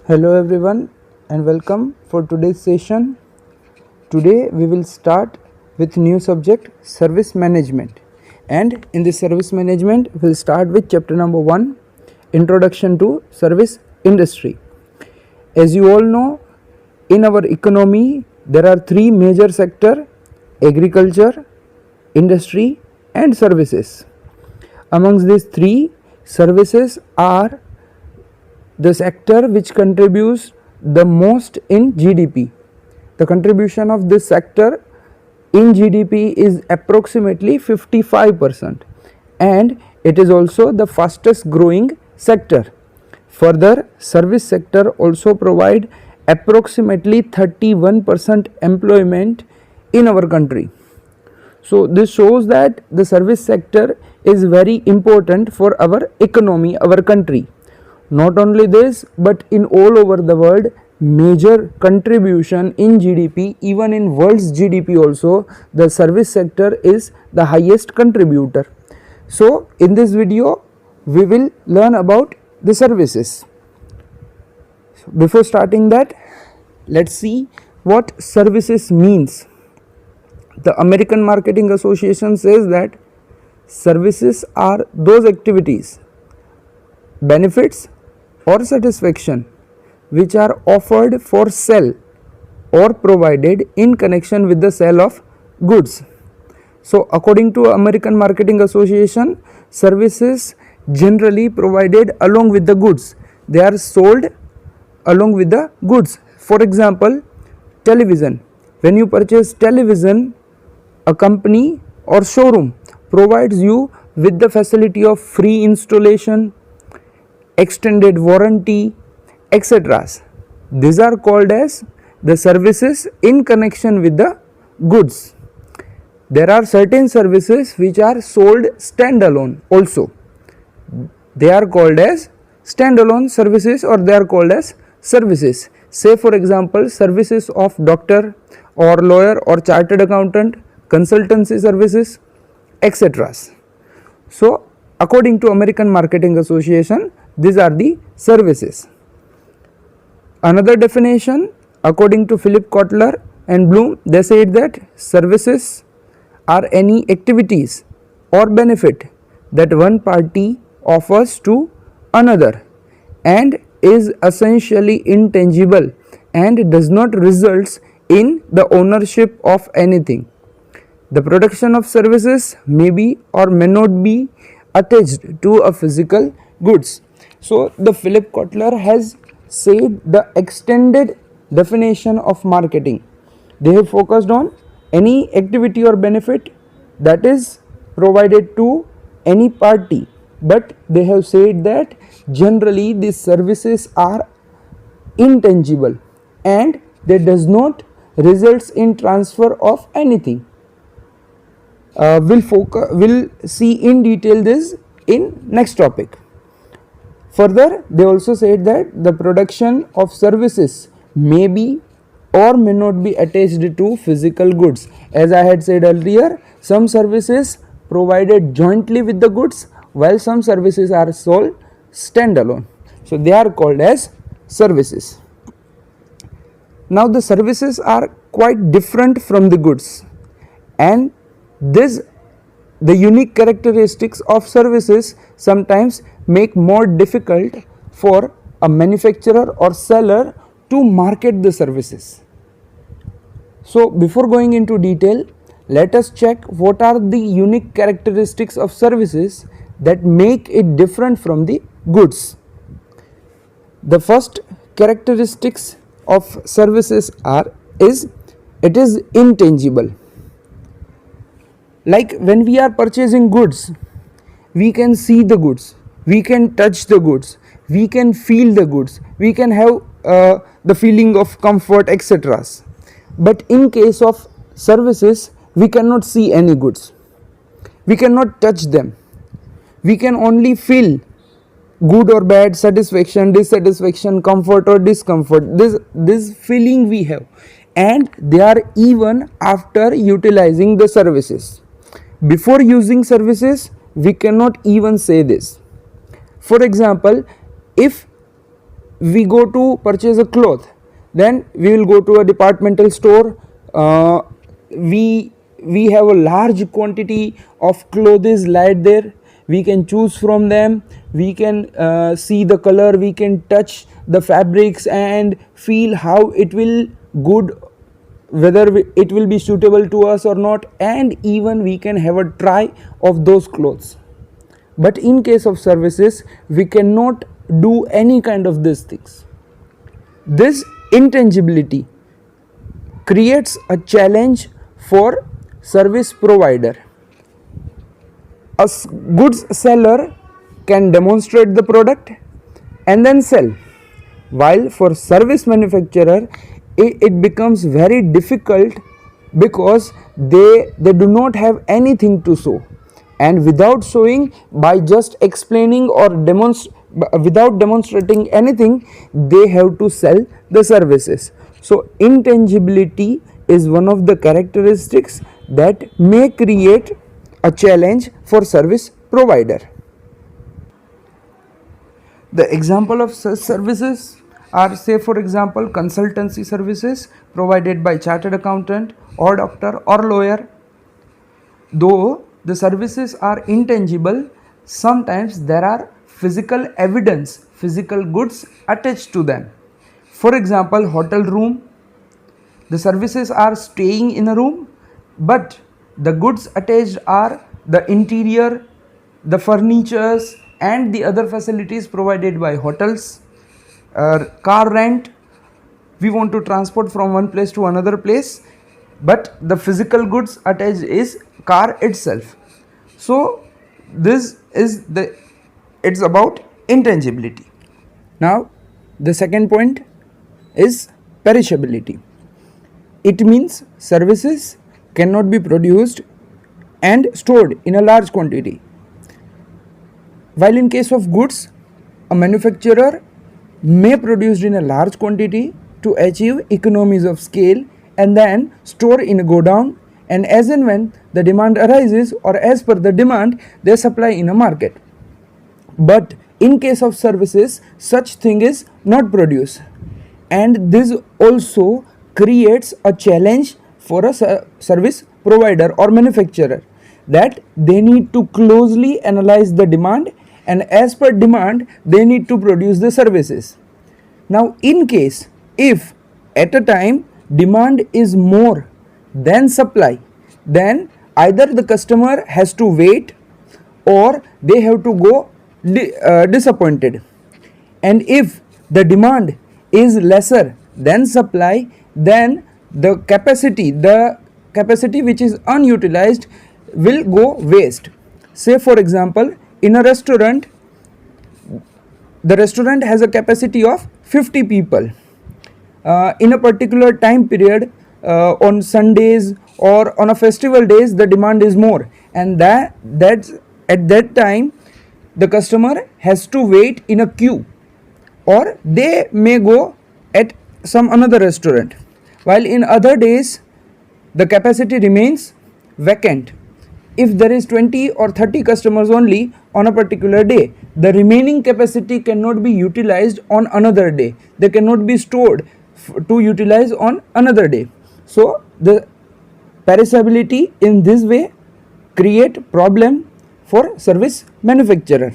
Hello everyone and welcome for today's session. Today we will start with new subject service management, and in this service management we'll start with chapter number 1, introduction to service industry. As you all know, in our economy there are three major sectors: agriculture, industry and services. Amongst these three, services are the sector which contributes the most in GDP. The contribution of this sector in GDP is approximately 55%, and it is also the fastest growing sector. Further, service sector also provide approximately 31% employment in our country. So this shows that the service sector is very important for our economy, our country. Not only this, but in all over the world, major contribution in GDP, even in world's GDP also, the service sector is the highest contributor. So in this video we will learn about the services. So before starting that, let's see what services means. The American Marketing Association says that services are those activities, benefits or satisfaction which are offered for sale or provided in connection with the sale of goods. So according to American Marketing Association, services generally provided along with the goods. They are sold along with the goods. For example, television. When you purchase television, a company or showroom provides you with the facility of free installation, extended warranty, etc. These are called as the services in connection with the goods. There are certain services which are sold standalone also. They are called as standalone services, or they are called as services. Say for example, services of doctor or lawyer or chartered accountant, consultancy services, etc. So according to American Marketing Association, these are the services. Another definition, according to Philip Kotler and Bloom, they said that services are any activities or benefit that one party offers to another and is essentially intangible and does not result in the ownership of anything. The production of services may be or may not be attached to a physical goods. So the Philip Kotler has said the extended definition of marketing. They have focused on any activity or benefit that is provided to any party, but they have said that generally these services are intangible and they does not results in transfer of anything. We'll see in detail this in next topic. Further, they also said that the production of services may be or may not be attached to physical goods. As I had said earlier, some services provided jointly with the goods, while some services are sold standalone. So they are called as services. Now the services are quite different from the goods, and the unique characteristics of services sometimes make more difficult for a manufacturer or seller to market the services. So before going into detail, let us check what are the unique characteristics of services that make it different from the goods. The first characteristics of services is it is intangible. Like when we are purchasing goods, we can see the goods, we can touch the goods, we can feel the goods, we can have the feeling of comfort, etc. But in case of services, we cannot see any goods, we cannot touch them, we can only feel good or bad, satisfaction, dissatisfaction, comfort or discomfort. This feeling we have, and they are even after utilizing the services. Before using services, we cannot even say this. For example, if we go to purchase a cloth, then we will go to a departmental store. We have a large quantity of clothes laid there. We can choose from them. We can see the color, we can touch the fabrics and feel how it will good, whether it will be suitable to us or not, and even we can have a try of those clothes. But in case of services, we cannot do any kind of these things. This intangibility creates a challenge for service provider. A goods seller can demonstrate the product and then sell, while for service manufacturer it becomes very difficult because they do not have anything to show, and without showing, by just explaining or without demonstrating anything, they have to sell the services. So intangibility is one of the characteristics that may create a challenge for service provider. The example of such services are, say for example, consultancy services provided by chartered accountant or doctor or lawyer. Though the services are intangible, sometimes there are physical evidence, physical goods attached to them. For example, hotel room, the services are staying in a room, but the goods attached are the interior, the furnitures and the other facilities provided by hotels. Car rent, we want to transport from one place to another place, but the physical goods attached is car itself. So this is it's about intangibility. Now the second point is perishability. It means services cannot be produced and stored in a large quantity, while in case of goods, a manufacturer may produce in a large quantity to achieve economies of scale and then store in a godown, and as and when the demand arises or as per the demand, they supply in a market. But in case of services, such thing is not produced, and this also creates a challenge for a service provider or manufacturer, that they need to closely analyze the demand, and as per demand they need to produce the services. Now in case if at a time demand is more than supply, then either the customer has to wait or they have to go disappointed. And if the demand is lesser than supply, then the capacity which is unutilized will go waste. Say for example, in a restaurant, the restaurant has a capacity of 50 people. In a particular time period, on Sundays or on a festival days, the demand is more, and that's at that time the customer has to wait in a queue, or they may go at some another restaurant, while in other days the capacity remains vacant. If there is 20 or 30 customers only on a particular day, the remaining capacity cannot be utilized on another day. They cannot be stored to utilize on another day. So the perishability in this way create problem for service manufacturer.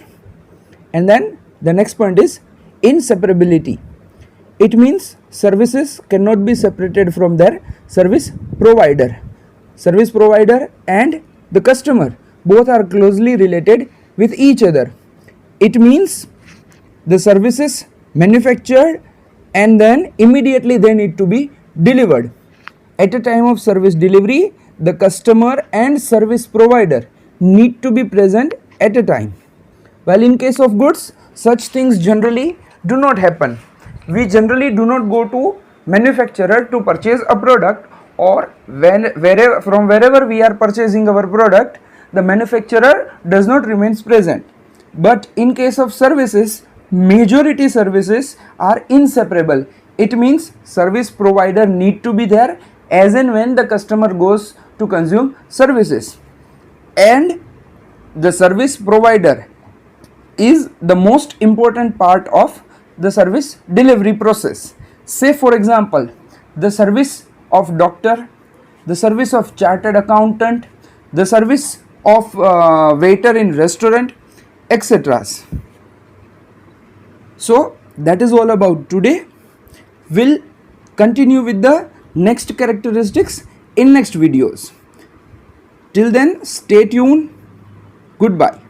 And then the next point is inseparability. It means services cannot be separated from their service provider. Service provider and the customer both are closely related with each other. It means the services manufactured and then immediately they need to be delivered. At a time of service delivery, the customer and service provider need to be present at a time. While in case of goods, such things generally do not happen. We generally do not go to manufacturer to purchase a product, or from wherever we are purchasing our product, the manufacturer does not remain present. But in case of services, majority services are inseparable. It means service provider need to be there as and when the customer goes to consume services, and the service provider is the most important part of the service delivery process. Say for example, the service of doctor, the service of chartered accountant, the service of waiter in restaurant, etc. So that is all about today. We'll continue with the next characteristics in next videos. Till then, stay tuned. Goodbye.